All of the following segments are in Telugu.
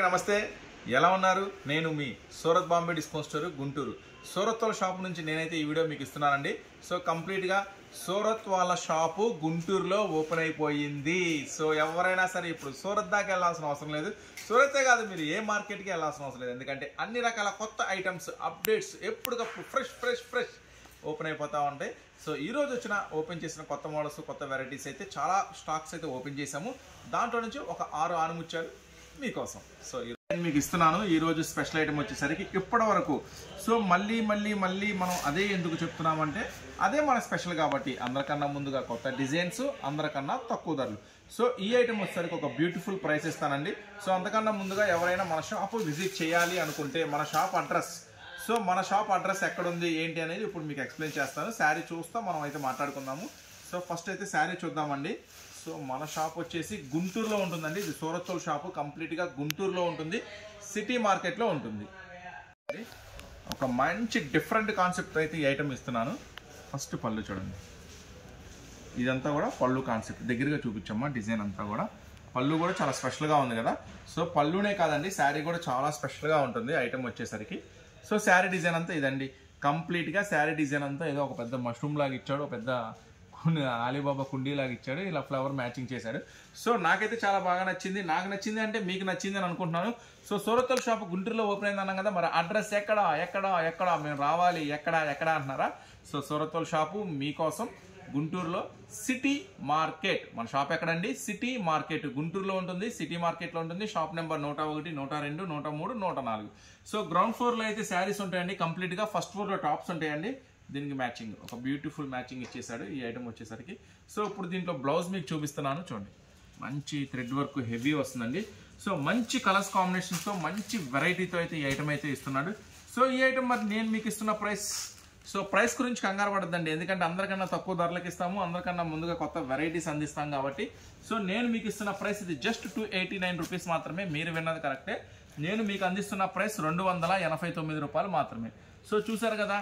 నమస్తే, ఎలా ఉన్నారు? నేను మీ సూరత్ బాంబే డిస్కౌంట్ స్టోర్ గుంటూరు. సూరత్ వాళ్ళ షాప్ నుంచి నేనైతే ఈ వీడియో మీకు ఇస్తున్నానండి. సో కంప్లీట్గా సూరత్ వాళ్ళ షాపు గుంటూరులో ఓపెన్ అయిపోయింది. సో ఎవరైనా సరే ఇప్పుడు సూరత్ దాకా వెళ్ళాల్సిన అవసరం లేదు. సూరతే కాదు, మీరు ఏ మార్కెట్కి వెళ్ళాల్సిన అవసరం లేదు. ఎందుకంటే అన్ని రకాల కొత్త ఐటమ్స్, అప్డేట్స్ ఎప్పటికప్పుడు ఫ్రెష్ ఓపెన్ అయిపోతూ ఉంటాయి. సో ఈరోజు ఓపెన్ చేసిన కొత్త మోడల్స్, కొత్త వెరైటీస్ అయితే చాలా స్టాక్స్ అయితే ఓపెన్ చేసాము. దాంట్లో నుంచి ఒక 6 ఆనుముత్యాలు మీకోసం సో మీకు ఇస్తున్నాను. ఈరోజు స్పెషల్ ఐటమ్ వచ్చేసరికి ఇప్పటి వరకు సో మళ్ళీ మనం అదే ఎందుకు చెప్తున్నామంటే అదే మన స్పెషల్ కాబట్టి అందరికన్నా ముందుగా కొత్త డిజైన్స్, అందరికన్నా తక్కువ ధరలు. సో ఈ ఐటమ్ వచ్చేసరికి ఒక బ్యూటిఫుల్ ప్రైస్ ఇస్తానండి. సో అంతకన్నా ముందుగా ఎవరైనా మన షాప్ విజిట్ చేయాలి అనుకుంటే మన షాప్ అడ్రస్ ఎక్కడుంది ఏంటి అనేది ఇప్పుడు మీకు ఎక్స్ప్లెయిన్ చేస్తాను. శారీ చూస్తా మనం అయితే మాట్లాడుకుందాము. సో ఫస్ట్ అయితే శారీ చూద్దామండి. సో మన షాప్ వచ్చేసి గుంటూరులో ఉంటుందండి. ఇది సూరత్ షాపు, కంప్లీట్గా గుంటూరులో ఉంటుంది, సిటీ మార్కెట్లో ఉంటుంది. ఒక మంచి డిఫరెంట్ కాన్సెప్ట్ అయితే ఈ ఐటమ్ ఇస్తున్నాను. ఫస్ట్ పళ్ళు చూడండి, ఇదంతా కూడా పళ్ళు కాన్సెప్ట్. దగ్గరగా చూపించమ్మా. డిజైన్ అంతా కూడా పళ్ళు కూడా చాలా స్పెషల్గా ఉంది కదా. సో పళ్ళునే కాదండి, శారీ కూడా చాలా స్పెషల్గా ఉంటుంది ఐటమ్ వచ్చేసరికి. సో శారీ డిజైన్ అంతా ఇదండి. కంప్లీట్గా శారీ డిజైన్ అంతా ఏదో ఒక పెద్ద మష్రూమ్ లాగా ఇచ్చాడు, ఒక పెద్ద అలీబాబా కుండీ లాగా ఇచ్చాడు, ఇలా ఫ్లవర్ మ్యాచింగ్ చేశాడు. సో నాకైతే చాలా బాగా నచ్చింది. నాకు నచ్చింది అంటే మీకు నచ్చింది అని అనుకుంటున్నాను. సో సూరత్ షాప్ గుంటూరులో ఓపెన్ అయింది అన్నాం కదా, మరి అడ్రస్ ఎక్కడ మేము రావాలి, ఎక్కడ అంటున్నారా? సో సూరత్ షాపు మీకోసం గుంటూరులో సిటీ మార్కెట్. మన షాప్ ఎక్కడండి? సిటీ మార్కెట్ గుంటూరులో ఉంటుంది, సిటీ మార్కెట్లో ఉంటుంది. Shop number 101, 102, 103, 104. సో గ్రౌండ్ ఫ్లోర్లో అయితే శారీస్ ఉంటాయండి కంప్లీట్గా. ఫస్ట్ ఫ్లోర్లో టాప్స్ ఉంటాయండి. దీనికి మ్యాచింగ్ ఒక బ్యూటిఫుల్ మ్యాచింగ్ ఇచ్చేసాడు ఈ ఐటమ్ వచ్చేసరికి. సో ఇప్పుడు దీంట్లో బ్లౌజ్ మీకు చూపిస్తున్నాను చూడండి. మంచి థ్రెడ్ వర్క్ హెవీ వస్తుందండి. సో మంచి కలర్స్ కాంబినేషన్స్తో మంచి వెరైటీతో అయితే ఈ ఐటమ్ అయితే ఇస్తున్నాడు. సో ఈ ఐటమ్ మరి నేను మీకు ఇస్తున్న ప్రైస్ గురించి కంగారు పడద్దండి, ఎందుకంటే అందరికన్నా తక్కువ ధరలకు ఇస్తాము, అందరికన్నా ముందుగా కొత్త వెరైటీస్ అందిస్తాం కాబట్టి. సో నేను మీకు ఇస్తున్న ప్రైస్ ఇది జస్ట్ 289 రూపీస్ మాత్రమే. మీరు విన్నది కరెక్టే. నేను మీకు అందిస్తున్న ప్రైస్ 289 రూపాయలు మాత్రమే. సో చూసారు కదా,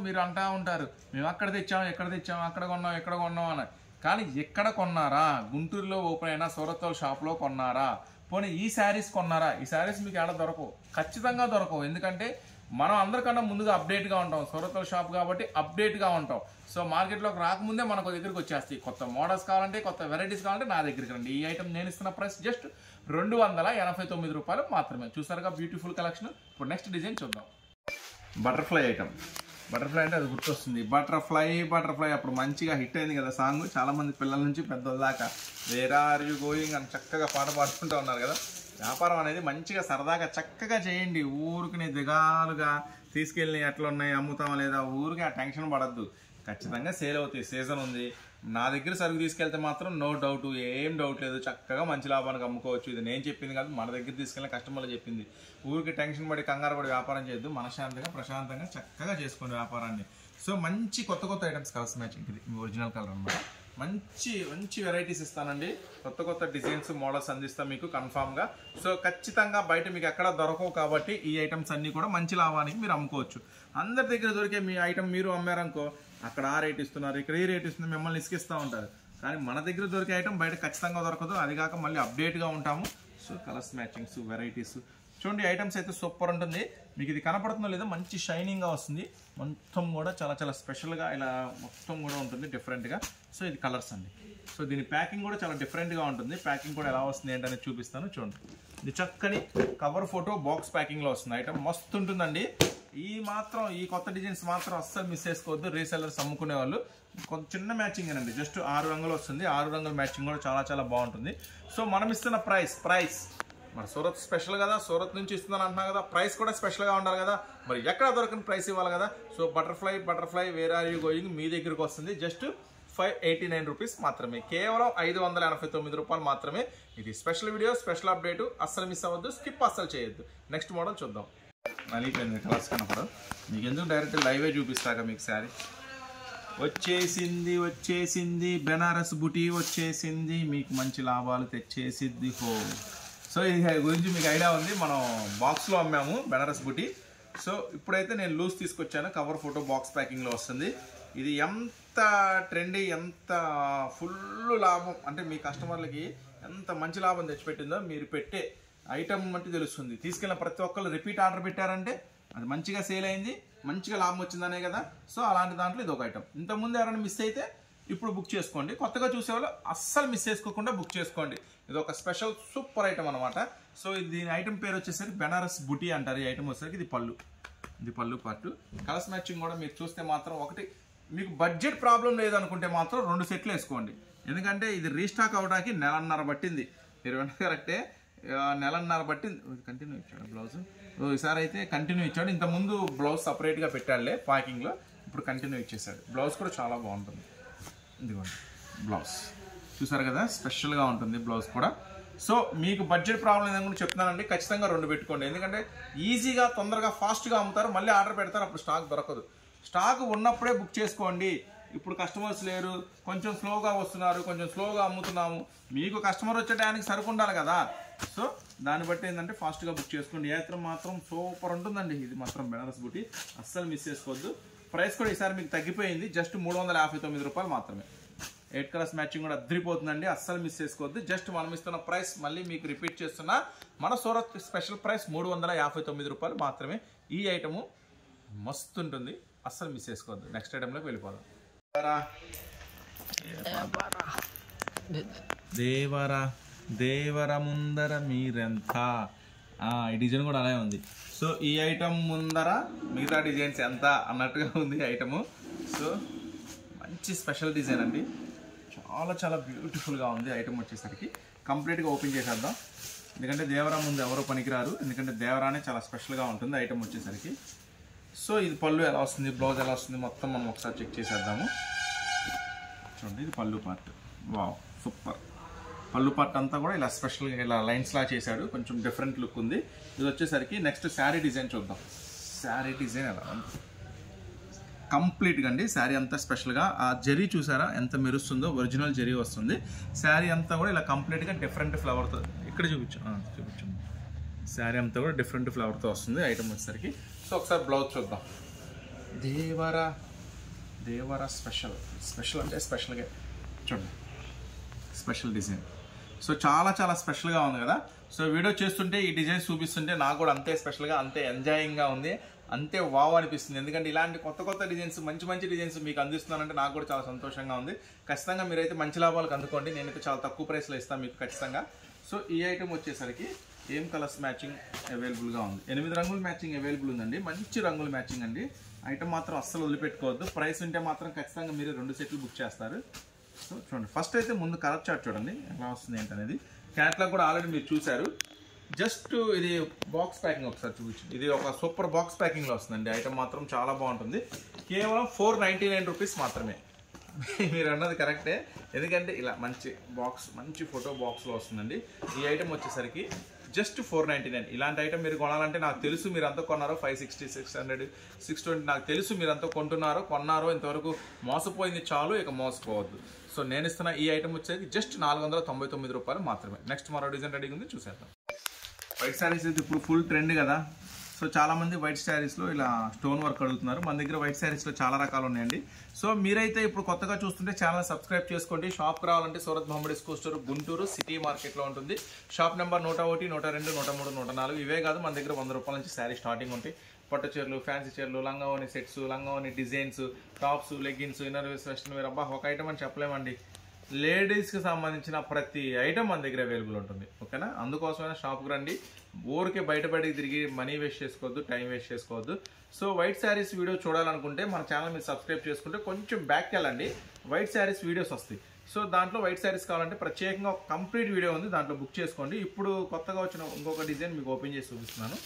మీరు అంటా ఉంటారు మేము అక్కడ తెచ్చాము, అక్కడ కొన్నాం అని. కానీ ఎక్కడ కొన్నారా? గుంటూరులో ఓపెన్ అయిన సూరత్ షాప్లో కొన్నారా? పోనీ ఈ శారీస్ కొన్నారా? ఈ శారీస్ మీకు ఎక్కడ దొరకవు, ఖచ్చితంగా దొరకవు. ఎందుకంటే మనం అందరికన్నా ముందుగా అప్డేట్గా ఉంటాం. సూరత్ షాప్ కాబట్టి అప్డేట్గా ఉంటాం. సో మార్కెట్లోకి రాకముందే మనకు దగ్గరికి వచ్చేస్తాయి. కొత్త మోడల్స్ కావాలంటే, కొత్త వెరైటీస్ కావాలంటే నా దగ్గరికి రండి. ఈ ఐటమ్ నేను ఇస్తున్న ప్రైస్ జస్ట్ 289 రూపాయలు మాత్రమే. చూసారుగా బ్యూటిఫుల్ కలెక్షన్. ఇప్పుడు నెక్స్ట్ డిజైన్ చూద్దాం. Butterfly item. బటర్ఫ్లై అంటే అది గుర్తొస్తుంది. బటర్ఫ్లై అప్పుడు మంచిగా హిట్ అయింది కదా సాంగ్. చాలామంది పిల్లల నుంచి పెద్దల దాకా వేర్ ఆర్ యు గోయింగ్ అని చక్కగా పాట పాడుకుంటూ ఉన్నారు కదా. వ్యాపారం అనేది మంచిగా సరదాగా చక్కగా చేయండి. ఊరికి దిగాలుగా తీసుకెళ్ళి ఎట్లా ఉన్నాయి, అమ్ముతామా లేదా, ఊరికి ఆ టెన్షన్ పడద్దు. ఖచ్చితంగా సేల్ అవుతాయి. సీజన్ ఉంది. నా దగ్గర సరుకు తీసుకెళ్తే మాత్రం నో డౌట్, ఏం డౌట్ లేదు, చక్కగా మంచి లాభానికి అమ్ముకోవచ్చు. ఇది నేను చెప్పింది కాదు, మన దగ్గర తీసుకెళ్ళిన కస్టమర్లు చెప్పింది. ఊరికి టెన్షన్ పడి కంగారు పడి వ్యాపారం చేయొద్దు. మనశాంతిగా ప్రశాంతంగా చక్కగా చేసుకోండి వ్యాపారాన్ని. సో మంచి కొత్త ఐటమ్స్ కలర్స్ మ్యాచింగ్. ఇది ఒరిజినల్ కలర్ అనమాట. మంచి వెరైటీస్ ఇస్తానండి. కొత్త డిజైన్స్, మోడల్స్ అందిస్తాం మీకు కన్ఫామ్గా. సో ఖచ్చితంగా బయట మీకు ఎక్కడ దొరకవు కాబట్టి ఈ ఐటమ్స్ అన్నీ కూడా మంచి లాభానికి మీరు అమ్ముకోవచ్చు. అందరి దగ్గర దొరికే మీ ఐటమ్ మీరు అమ్మారనుకో, అక్కడ ఆ రేట్ ఇస్తున్నారు, ఇక్కడ ఈ రేట్ ఇస్తుంది, మిమ్మల్ని ఇసుకిస్తూ ఉంటారు. కానీ మన దగ్గర దొరికే ఐటమ్ బయట ఖచ్చితంగా దొరకదు. అది కాక మళ్ళీ అప్డేట్గా ఉంటాము. సో కలర్స్ మ్యాచింగ్స్, వెరైటీస్ చూడండి. ఐటమ్స్ అయితే సూపర్ ఉంటుంది. మీకు ఇది కనపడుతుందో లేదో మంచి షైనింగ్గా వస్తుంది. మొత్తం కూడా చాలా స్పెషల్గా ఇలా మొత్తం కూడా ఉంటుంది డిఫరెంట్గా. సో ఇది కలర్స్ అండి. సో దీని ప్యాకింగ్ కూడా చాలా డిఫరెంట్గా ఉంటుంది. ప్యాకింగ్ కూడా ఎలా వస్తుంది ఏంటనేది చూపిస్తాను చూడండి. ఇది చక్కని కవర్ ఫోటో బాక్స్ ప్యాకింగ్లో వస్తుంది. ఐటమ్ మస్తు ఉంటుందండి. ఈ కొత్త డిజైన్స్ మాత్రం అస్సలు మిస్ చేసుకోవద్దు. రీసెల్లర్స్ అమ్ముకునే వాళ్ళు కొంచెం చిన్న మ్యాచింగ్ అండి. జస్ట్ 6 రంగులు వస్తుంది. 6 రంగుల మ్యాచింగ్ కూడా చాలా బాగుంటుంది. సో మనం ఇస్తున్న ప్రైస్ మన సూరత్ స్పెషల్ కదా, సూరత్ నుంచి ఇస్తుందని అంటున్నా కదా, ప్రైస్ కూడా స్పెషల్గా ఉండాలి కదా. మరి ఎక్కడ దొరకని ప్రైస్ ఇవ్వాలి కదా. So butterfly where are you going మీ దగ్గరికి వస్తుంది జస్ట్ 589 రూపీస్ మాత్రమే. కేవలం 589 రూపాయలు మాత్రమే. ఇది స్పెషల్ వీడియో, స్పెషల్ అప్డేటు. అస్సలు మిస్ అవ్వద్దు, స్కిప్ అస్సలు చేయొద్దు. నెక్స్ట్ మోడల్ చూద్దాం. నలిగిపోయింది కలర్స్ కనపడదు మీకు, ఎందుకు డైరెక్ట్ లైవే చూపిస్తాక మీకు. శారీ వచ్చేసింది బెనారస్ బుటీ వచ్చేసింది. మీకు మంచి లాభాలు తెచ్చేసిద్ది. సో ఇది గురించి మీకు ఐడియా ఉంది. మనం బాక్స్లో అమ్మాము బెనారస్ బుటీ. సో ఇప్పుడైతే నేను లూజ్ తీసుకొచ్చాను. కవర్ ఫోటో బాక్స్ ప్యాకింగ్లో వస్తుంది. ఇది ఎంత ట్రెండీ, ఎంత ఫుల్ లాభం అంటే మీ కస్టమర్లకి ఎంత మంచి లాభం తెచ్చిపెట్టిందో. మీరు పెట్టే ఐటమ్ అంటే తెలుస్తుంది. తీసుకెళ్ళిన ప్రతి ఒక్కళ్ళు రిపీట్ ఆర్డర్ పెట్టారంటే అది మంచిగా సేల్ అయింది, మంచిగా లాభం వచ్చిందనే కదా. సో అలాంటి దాంట్లో ఇది ఒక ఐటమ్. ఇంతకుముందు ఎవరైనా మిస్ అయితే ఇప్పుడు బుక్ చేసుకోండి. కొత్తగా చూసేవాళ్ళు అస్సలు మిస్ చేసుకోకుండా బుక్ చేసుకోండి. ఇది ఒక స్పెషల్ సూపర్ ఐటమ్ అనమాట. సో దీని ఐటమ్ పేరు వచ్చేసరికి బెనారస్ బుటీ అంటారు. ఈ ఐటమ్ వచ్చేసరికి ఇది పళ్ళు, ఇది పళ్ళు పార్ట్. కలర్స్ మ్యాచింగ్ కూడా మీరు చూస్తే మాత్రం ఒకటి, మీకు బడ్జెట్ ప్రాబ్లం లేదనుకుంటే మాత్రం 2 సెట్లు వేసుకోండి. ఎందుకంటే ఇది రీస్టాక్ అవడానికి నెలన్నర పట్టింది. మీరు కరెక్టే, నెలన్నర పట్టింది. కంటిన్యూ ఇచ్చాడు బ్లౌజ్. ఈసారి అయితే కంటిన్యూ ఇచ్చాడు. ఇంతకుముందు బ్లౌజ్ సపరేట్గా పెట్టాడులే ప్యాకింగ్లో, ఇప్పుడు కంటిన్యూ ఇచ్చేసాడు. బ్లౌజ్ కూడా చాలా బాగుంటుంది. ఇదిగోండి బ్లౌజ్ చూసారు కదా, స్పెషల్గా ఉంటుంది బ్లౌజ్ కూడా. సో మీకు బడ్జెట్ ప్రాబ్లం ఏదైనా చెప్తున్నానండి, ఖచ్చితంగా 2 పెట్టుకోండి. ఎందుకంటే ఈజీగా తొందరగా ఫాస్ట్గా అమ్ముతారు, మళ్ళీ ఆర్డర్ పెడతారు, అప్పుడు స్టాక్ దొరకదు. స్టాక్ ఉన్నప్పుడే బుక్ చేసుకోండి. ఇప్పుడు కస్టమర్స్ లేరు, కొంచెం స్లోగా వస్తున్నారు, కొంచెం స్లోగా అమ్ముతున్నాము. మీకు కస్టమర్ వచ్చే టైంకి సరుకు ఉండాలి కదా. సో దాన్ని బట్టి ఏంటంటే ఫాస్ట్గా బుక్ చేసుకోండి. ఏత్రం మాత్రం సూపర్ ఉంటుందండి. ఇది మాత్రం బెనారస్ బుటీ అస్సలు మిస్ చేసుకోవద్దు. ప్రైస్ కూడా ఈసారి మీకు తగ్గిపోయింది, జస్ట్ 359 రూపాయలు మాత్రమే. 8 కలర్స్ మ్యాచింగ్ కూడా అద్దరిపోతుందండి, అస్సలు మిస్ చేసుకోవద్దు. జస్ట్ మనం ఇస్తున్న ప్రైస్ మళ్ళీ మీకు రిపీట్ చేస్తున్నా, మన సూరత్ స్పెషల్ ప్రైస్ 359 రూపాయలు మాత్రమే. ఈ ఐటము మస్తు ఉంటుంది, అస్సలు మిస్ చేసుకోవద్దు. నెక్స్ట్ ఐటెంలోకి వెళ్ళిపోదాం. దేవరా దేవర ముందర మీరెంత, ఈ డిజైన్ కూడా అలాగే ఉంది. సో ఈ ఐటమ్ ముందర మిగతా డిజైన్స్ ఎంత అన్నట్టుగా ఉంది ఐటము. సో మంచి స్పెషల్ డిజైన్ అండి, చాలా చాలా బ్యూటిఫుల్గా ఉంది ఐటమ్ వచ్చేసరికి. కంప్లీట్గా ఓపెన్ చేసేద్దాం, ఎందుకంటే దేవరా ముందు ఎవరో పనికిరారు, ఎందుకంటే దేవరానే చాలా స్పెషల్గా ఉంటుంది ఐటమ్ వచ్చేసరికి. సో ఇది పళ్ళు ఎలా వస్తుంది, బ్లౌజ్ ఎలా వస్తుంది, మొత్తం మనం ఒకసారి చెక్ చేసేద్దాము. చూడండి ఇది పళ్ళు పార్ట్, వావ్ సూపర్. పళ్ళు పార్ట్ అంతా కూడా ఇలా స్పెషల్గా ఇలా లైన్స్లా చేశాడు, కొంచెం డిఫరెంట్ లుక్ ఉంది. ఇది వచ్చేసరికి నెక్స్ట్ శారీ డిజైన్ చూద్దాం. శారీ డిజైన్ ఎలా ఉంది కంప్లీట్గా అండి. శారీ అంతా స్పెషల్గా ఆ జరీ చూసారా ఎంత మెరుస్తుందో, ఒరిజినల్ జరీ వస్తుంది. శారీ అంతా కూడా ఇలా కంప్లీట్గా డిఫరెంట్ ఫ్లవర్తో, ఇక్కడ చూపించాం శారీ అంతా కూడా డిఫరెంట్ ఫ్లవర్తో వస్తుంది ఐటమ్ వచ్చేసరికి. సో ఒకసారి బ్లౌజ్ చూద్దాం. దేవరా స్పెషల్ అంటే స్పెషల్గా చూడండి, స్పెషల్ డిజైన్. సో చాలా చాలా స్పెషల్గా ఉంది కదా. సో వీడియో చేస్తుంటే ఈ డిజైన్స్ చూపిస్తుంటే నాకు కూడా అంతే స్పెషల్గా, అంతే ఎంజాయింగ్గా ఉంది, అంతే వావ్ అనిపిస్తుంది. ఎందుకంటే ఇలాంటి కొత్త డిజైన్స్, మంచి డిజైన్స్ మీకు అందిస్తున్నానంటే నాకు కూడా చాలా సంతోషంగా ఉంది. ఖచ్చితంగా మీరైతే మంచి లాభాలకు అందుకోండి. నేనైతే చాలా తక్కువ ప్రైస్లో ఇస్తాను మీకు ఖచ్చితంగా. సో ఈ ఐటమ్ వచ్చేసరికి ఏం కలర్స్ మ్యాచింగ్ అవైలబుల్గా ఉంది, 8 రంగుల మ్యాచింగ్ అవైలబుల్ ఉందండి. మంచి రంగుల మ్యాచింగ్ అండి. ఐటమ్ మాత్రం అస్సలు వదిలిపెట్టుకోవద్దు. ప్రైస్ ఉంటే మాత్రం ఖచ్చితంగా మీరు 2 సెట్లు బుక్ చేస్తారు. సో చూడండి, ఫస్ట్ అయితే ముందు కలర్ చార్ట్ చూడండి ఎలా వస్తుంది ఏంటనేది. క్యాట్లాగ్ కూడా ఆల్రెడీ మీరు చూశారు. జస్ట్ ఇది బాక్స్ ప్యాకింగ్ ఒకసారి చూపించండి. ఇది ఒక సూపర్ బాక్స్ ప్యాకింగ్లో వస్తుందండి. ఐటమ్ మాత్రం చాలా బాగుంటుంది. కేవలం 499 రూపీస్ మాత్రమే. మీరు అన్నది కరెక్టే, ఎందుకంటే ఇలా మంచి బాక్స్, మంచి ఫోటో బాక్స్లో వస్తుందండి. ఈ ఐటమ్ వచ్చేసరికి జస్ట్ 499. ఇలాంటి ఐటమ్ మీరు కొనాలంటే నాకు తెలుసు మీరు అంతా కొన్నారో 560, 600, 620, నాకు తెలుసు మీరు అంతా కొన్నారో. ఇంతవరకు మోసపోయింది చాలు, ఇక మోసపోవద్దు. సో నేను ఇస్తున్న ఈ ఐటమ్ వచ్చేసి జస్ట్ 499 రూపాయలు మాత్రమే. నెక్స్ట్ మరో డిజైన్ రెడీగా ఉంది, చూసేద్దాం. వైట్ శారీస్ అయితే ఇప్పుడు ఫుల్ ట్రెండ్ కదా. సో చాలామంది వైట్ శారీస్లో ఇలా స్టోన్ వర్క్ అడుగుతున్నారు. మన దగ్గర వైట్ శారీస్లో చాలా రకాలు ఉన్నాయండి. సో మీరైతే ఇప్పుడు కొత్తగా చూస్తుంటే ఛానల్ సబ్స్క్రైబ్ చేసుకోండి. షాప్కి రావాలంటే Surat Bombay disco store, Guntur city మార్కెట్లో ఉంటుంది. Shop number 101, 102, 103, 104. ఇవే కాదు, మన దగ్గర 100 రూపాయల నుంచి శారీ స్టార్టింగ్ ఉంటాయి. పట్టు చీరలు, ఫ్యాన్సీ చీరలు, langa voni sets, langa voni designs, tops, leggings, inner wears, western wear. అబ్బా ఒక ఐటమ్ అని చెప్పలేమండి. లేడీస్కి సంబంధించిన ప్రతి ఐటమ్ మన దగ్గర అవైలబుల్ ఉంటుంది. ఓకేనా, అందుకోసమైనా షాప్కి రండి. ఊరికే బయటపడికి తిరిగి మనీ వేస్ట్ చేసుకోవద్దు, టైం వేస్ట్ చేసుకోవద్దు. సో వైట్ శారీస్ వీడియో చూడాలనుకుంటే మన ఛానల్ మీరు సబ్స్క్రైబ్ చేసుకుంటే కొంచెం బ్యాక్కి వెళ్ళండి, వైట్ శారీస్ వీడియోస్ వస్తాయి. సో దాంట్లో వైట్ శారీస్ కావాలంటే ప్రత్యేకంగా ఒక కంప్లీట్ వీడియో ఉంది, దాంట్లో బుక్ చేసుకోండి. ఇప్పుడు కొత్తగా వచ్చిన ఇంకొక డిజైన్ మీకు ఓపెన్ చేసి చూపిస్తున్నాను.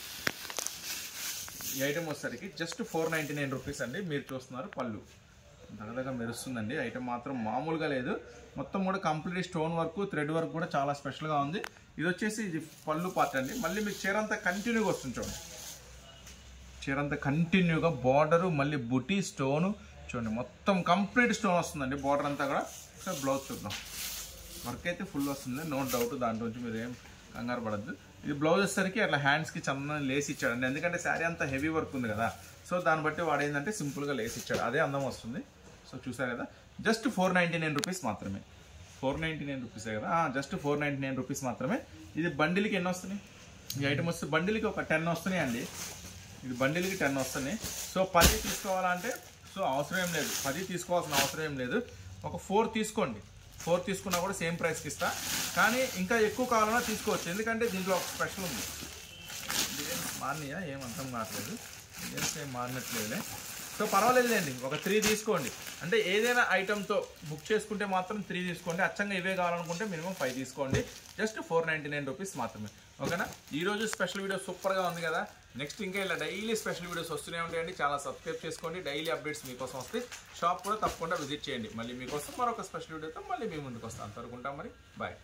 ఈ ఐటమ్ వచ్చేసరికి జస్ట్ 499 రూపీస్ అండి. మీరు చూస్తున్నారు పళ్ళు దగదగా మెరుస్తుందండి. ఐటమ్ మాత్రం మామూలుగా లేదు. మొత్తం కూడా complete stone work, thread work కూడా చాలా స్పెషల్గా ఉంది. ఇది వచ్చేసి ఇది పళ్ళు పార్ట్ అండి. మళ్ళీ మీకు చీర అంతా కంటిన్యూగా వస్తుంది చూడండి. చీర అంతా కంటిన్యూగా బార్డరు, మళ్ళీ బుటీ స్టోను చూడండి, మొత్తం కంప్లీట్ స్టోన్ వస్తుందండి బార్డర్ అంతా కూడా. ఒకసారి బ్లౌజ్ చూద్దాం. వర్క్ అయితే ఫుల్ వస్తుంది, నో డౌట్, దాంట్లో నుంచి మీరు ఏం కంగారు పడద్దు. ఇది బ్లౌజ్ వచ్చేసరికి అట్లా హ్యాండ్స్కి చిన్న లేస్ ఇచ్చాడండి, ఎందుకంటే శారీ అంతా హెవీ వర్క్ ఉంది కదా. సో దాన్ని బట్టి వాడేందంటే సింపుల్గా లేస్ ఇచ్చాడు, అదే అందం వస్తుంది. సో చూసారు కదా, జస్ట్ 499 రూపీస్ మాత్రమే. 499 రూపీసే కదా, జస్ట్ 499 రూపీస్ మాత్రమే. ఇది బండిల్కి ఎన్ని వస్తున్నాయి? ఈ ఐటమ్ వస్తే బండిల్కి ఒక 10 వస్తున్నాయండి. ఇది బండిల్కి 10 వస్తున్నాయి. సో 10 తీసుకోవాలంటే సో అవసరం ఏం లేదు, 10 తీసుకోవాల్సిన అవసరం ఏం లేదు. ఒక 4 తీసుకోండి. 4 తీసుకున్నా కూడా సేమ్ ప్రైస్కి ఇస్తా. కానీ ఇంకా ఎక్కువ కావాలన్నా తీసుకోవచ్చు, ఎందుకంటే దీంట్లో ఒక స్పెషల్ ఉంది. డిజైన్స్ మారినాయా ఏం అర్థం కావట్లేదు, డిజైన్స్ ఏం మారినట్లేదులే. సో పర్వాలేదులేండి, ఒక 3 తీసుకోండి. అంటే ఏదైనా ఐటమ్తో బుక్ చేసుకుంటే మాత్రం 3 తీసుకోండి. అచ్చంగా ఇవే కావాలనుకుంటే మినిమం 5 తీసుకోండి. జస్ట్ 499 రూపీస్ మాత్రమే. ఓకేనా? ఈరోజు స్పెషల్ వీడియో సూపర్గా ఉంది కదా. నెక్స్ట్ ఇంకా ఇలా డైలీ స్పెషల్ వీడియోస్ వస్తూనే ఉంటాయండి. చాలా సబ్స్క్రైబ్ చేసుకోండి, డైలీ అప్డేట్స్ మీకోసం వస్తాయి. షాప్ కూడా తప్పకుండా విజిట్ చేయండి. మళ్ళీ మీకోసం మరొక స్పెషల్ వీడియోతో మళ్ళీ మీ ముందుకు వస్తాను. అంతవరకు ఉంటాం మరి, బాయ్.